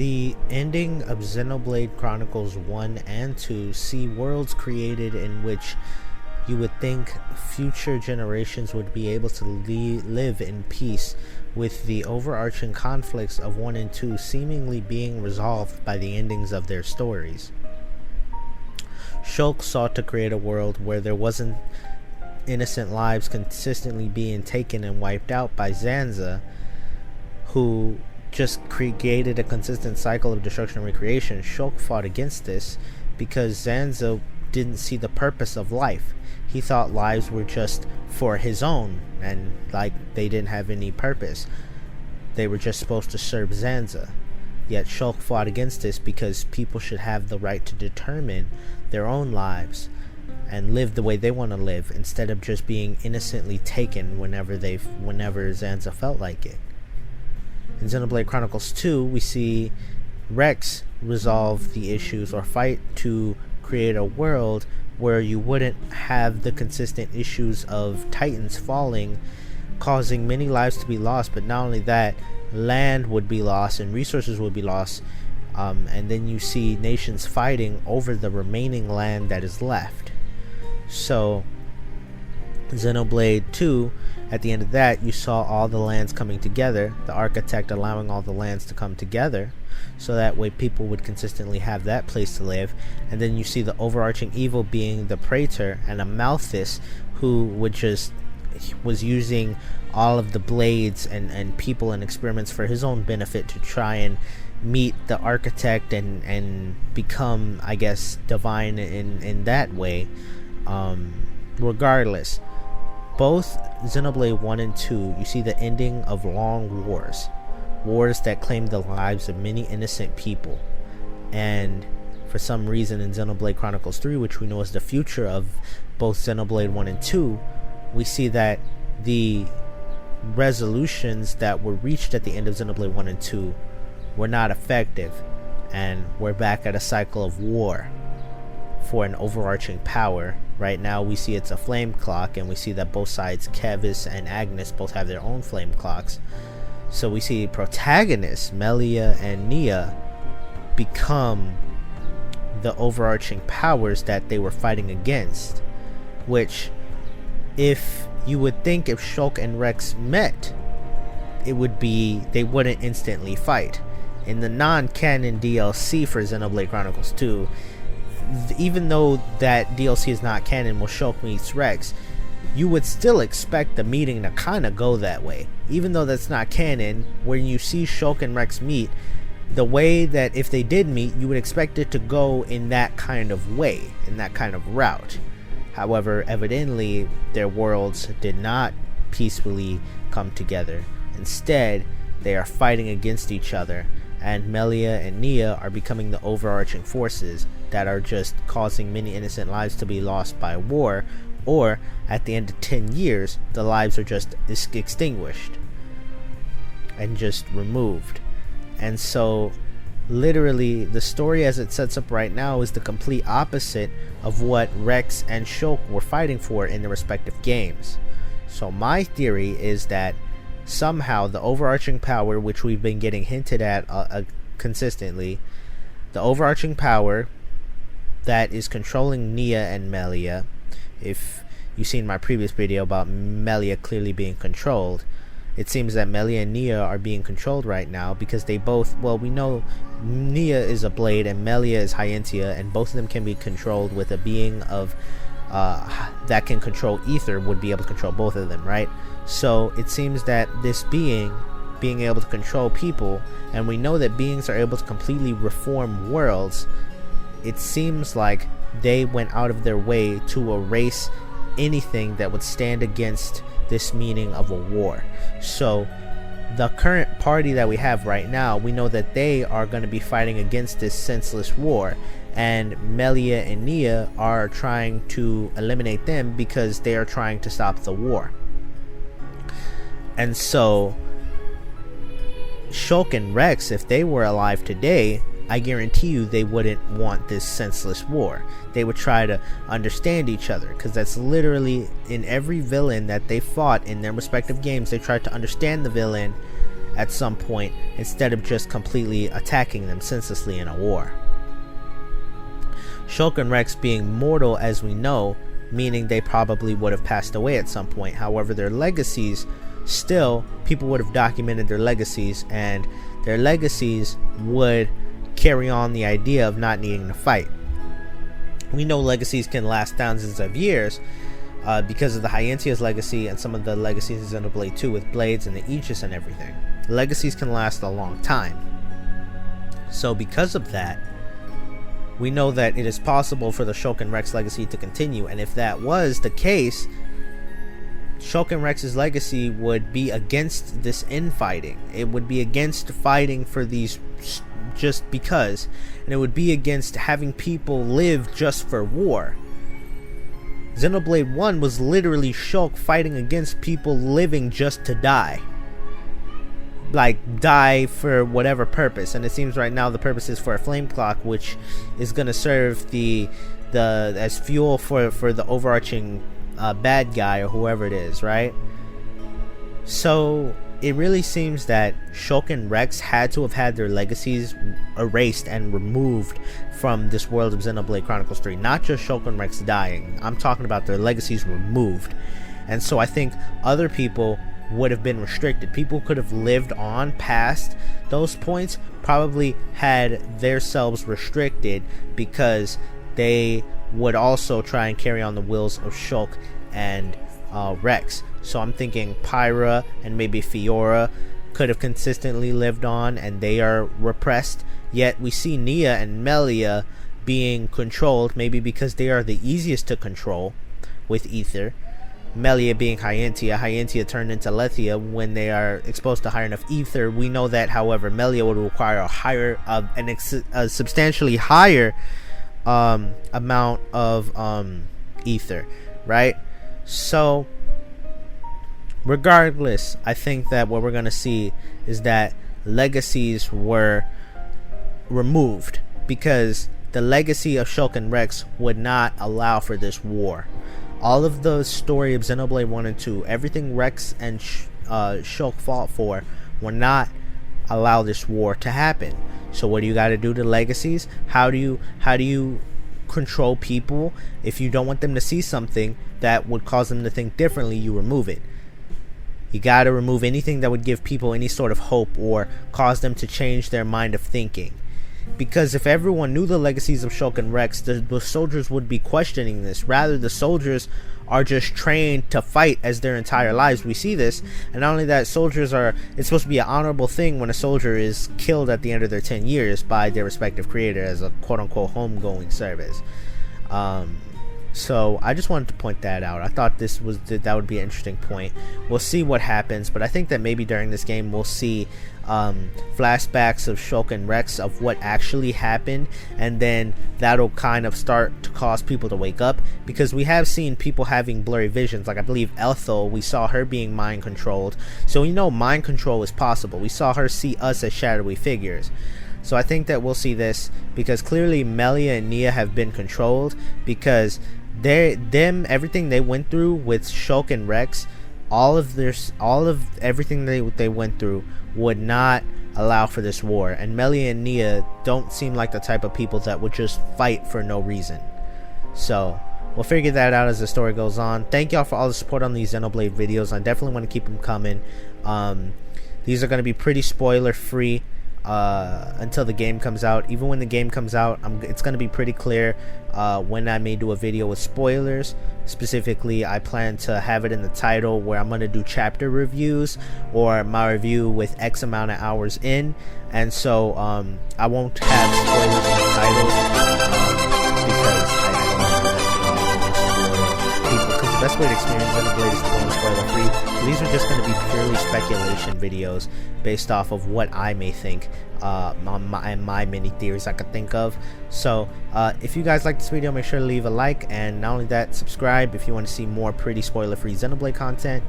The ending of Xenoblade Chronicles 1 and 2 see worlds created in which you would think future generations would be able to live in peace, with the overarching conflicts of 1 and 2 seemingly being resolved by the endings of their stories. Shulk sought to create a world where there wasn't innocent lives consistently being taken and wiped out by Zanza, who just created a consistent cycle of destruction and recreation. Shulk fought against this because Zanza didn't see the purpose of life. He thought lives were just for his own, and like they didn't have any purpose. They were just supposed to serve Zanza. Yet Shulk fought against this because people should have the right to determine their own lives and live the way they want to live, instead of just being innocently taken whenever Zanza felt like it. In Xenoblade Chronicles 2, we see Rex resolve the issues or fight to create a world where you wouldn't have the consistent issues of titans falling, causing many lives to be lost. But not only that, land would be lost and resources would be lost, and then you see nations fighting over the remaining land that is left. So Xenoblade 2, at the end of that, you saw all the lands coming together, the architect allowing all the lands to come together, so that way people would consistently have that place to live. And then you see the overarching evil being the Praetor and a Malthus, who was using all of the blades and people and experiments for his own benefit to try and meet the architect and become, I guess, divine in that way. Regardless, both Xenoblade 1 and 2, you see the ending of long wars that claimed the lives of many innocent people. And for some reason in Xenoblade Chronicles 3, which we know is the future of both Xenoblade 1 and 2, we see that the resolutions that were reached at the end of Xenoblade 1 and 2 were not effective, and we're back at a cycle of war for an overarching power. Right now we see it's a flame clock, and we see that both sides, Kevis and Agnes, both have their own flame clocks. So we see protagonists Melia and Nia become the overarching powers that they were fighting against, which, if you would think if Shulk and Rex met, they wouldn't instantly fight. In the non-canon DLC for Xenoblade Chronicles 2, even though that DLC is not canon, where Shulk meets Rex, you would still expect the meeting to kind of go that way. Even though that's not canon, when you see Shulk and Rex meet, the way that if they did meet, you would expect it to go in that kind of way, in that kind of route. However, evidently, their worlds did not peacefully come together. Instead, they are fighting against each other, and Melia and Nia are becoming the overarching forces that are just causing many innocent lives to be lost by war, or at the end of 10 years, the lives are just extinguished and just removed. And so literally the story as it sets up right now is the complete opposite of what Rex and Shulk were fighting for in their respective games. So my theory is that somehow the overarching power, which we've been getting hinted at consistently, the overarching power that is controlling Nia and Melia, if you've seen my previous video about Melia clearly being controlled, it seems that Melia and Nia are being controlled right now because they both, well, we know Nia is a blade and Melia is Hyentia, and both of them can be controlled with a being of that can control ether would be able to control both of them, right? So it seems that this being able to control people, and we know that beings are able to completely reform worlds, it seems like they went out of their way to erase anything that would stand against this meaning of a war. So the current party that we have right now, we know that they are going to be fighting against this senseless war, and Melia and Nia are trying to eliminate them because they are trying to stop the war. And so Shulk and Rex, if they were alive today, I guarantee you they wouldn't want this senseless war. They would try to understand each other, because that's literally in every villain that they fought in their respective games. They tried to understand the villain at some point instead of just completely attacking them senselessly in a war. Shulk and Rex being mortal, as we know, meaning they probably would have passed away at some point. However, their legacies, still, people would have documented their legacies, and their legacies would carry on the idea of not needing to fight. We know legacies can last thousands of years because of the Hyentia's legacy and some of the legacies in Xenoblade 2 with blades and the Aegis and everything. Legacies can last a long time. So because of that, we know that it is possible for the Shulk and Rex legacy to continue, and if that was the case, Shulk and Rex's legacy would be against this infighting. It would be against fighting for these just because, and it would be against having people live just for war. Xenoblade 1 was literally Shulk fighting against people living just to die. Like, die for whatever purpose, and it seems right now the purpose is for a flame clock, which is going to serve the as fuel for the overarching bad guy or whoever it is, right? So it really seems that Shulk and Rex had to have had their legacies erased and removed from this world of Xenoblade Chronicles 3. Not just Shulk and Rex dying, I'm talking about their legacies removed. And so I think other people would have been restricted. People could have lived on past those points, probably had their selves restricted because they would also try and carry on the wills of Shulk and Rex. So I'm thinking Pyra and maybe Fiora could have consistently lived on, and they are repressed. Yet we see Nia and Melia being controlled, maybe because they are the easiest to control with Ether. Melia being Hyentia turned into Lethia when they are exposed to high enough Ether. We know that, however, Melia would require a substantially higher amount of Ether, right? So regardless, I think that what we're going to see is that legacies were removed because the legacy of Shulk and Rex would not allow for this war. All of the story of Xenoblade 1 and 2, everything Rex and Shulk fought for, will not allow this war to happen. So what do you got to do to legacies? How do you control people? If you don't want them to see something that would cause them to think differently, you remove it. You got to remove anything that would give people any sort of hope or cause them to change their mind of thinking. Because if everyone knew the legacies of Shulk and Rex, the soldiers would be questioning this. Rather, the soldiers are just trained to fight as their entire lives. We see this, and not only that, soldiers are, it's supposed to be an honorable thing when a soldier is killed at the end of their 10 years by their respective creator as a quote-unquote homegoing service. So I just wanted to point that out. I thought that would be an interesting point. We'll see what happens, but I think that maybe during this game we'll see flashbacks of Shulk and Rex of what actually happened, and then that'll kind of start to cause people to wake up, because we have seen people having blurry visions. Like I believe Ethel, we saw her being mind controlled, so we know mind control is possible. We saw her see us as shadowy figures. So I think that we'll see this, because clearly Melia and Nia have been controlled, because everything they went through with Shulk and Rex, all of everything they went through would not allow for this war. And Melia and Nia don't seem like the type of people that would just fight for no reason. So we'll figure that out as the story goes on. Thank y'all for all the support on these Xenoblade videos. I definitely want to keep them coming. These are going to be pretty spoiler free until the game comes out. Even when the game comes out, it's going to be pretty clear when I may do a video with spoilers. Specifically, I plan to have it in the title where I'm going to do chapter reviews or my review with X amount of hours in, and so I won't have spoilers in the title because I don't want to because the best way to experience Xenoblade is to go spoiler free. So these are just going to be purely speculation videos based off of what I may think and my many theories I could think of. So if you guys like this video, make sure to leave a like, and not only that, subscribe if you want to see more pretty spoiler free Xenoblade content.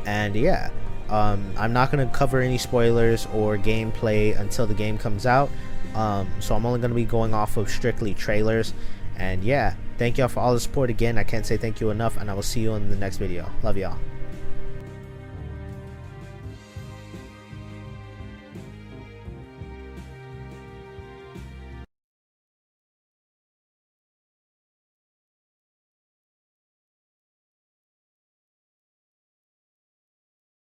And yeah, I'm not going to cover any spoilers or gameplay until the game comes out, so I'm only going to be going off of strictly trailers. And yeah, thank y'all for all the support again. I can't say thank you enough, and I will see you in the next video. Love y'all.